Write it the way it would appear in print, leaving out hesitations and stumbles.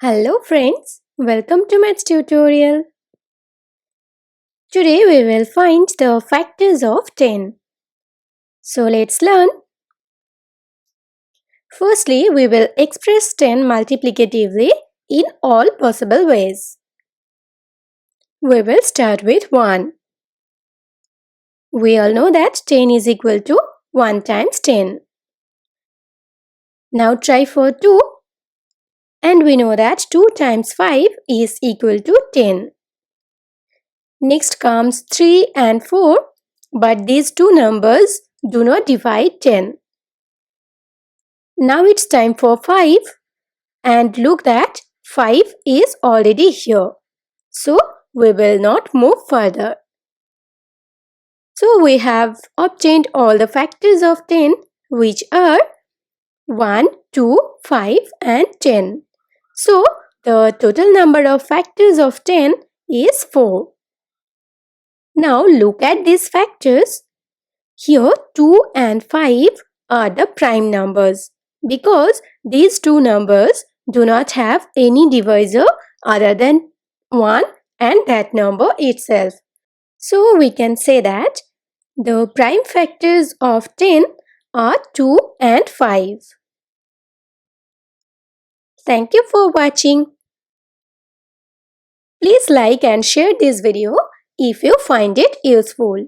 Hello friends, welcome to Maths tutorial. Today we will find the factors of 10. So let's learn. Firstly, we will express 10 multiplicatively in all possible ways. We will start with 1. We all know that 10 is equal to 1 times 10. Now try for 2, and we know that 2 times 5 is equal to 10. Next comes 3 and 4, but these two numbers do not divide 10. Now it's time for 5, and look that 5 is already here. So we will not move further. So we have obtained all the factors of 10, which are 1, 2, 5 and 10. So the total number of factors of 10 is 4. Now look at these factors. Here 2 and 5 are the prime numbers because these two numbers do not have any divisor other than 1 and that number itself. So we can say that the prime factors of 10 are 2 and 5. Thank you for watching. Please like and share this video if you find it useful.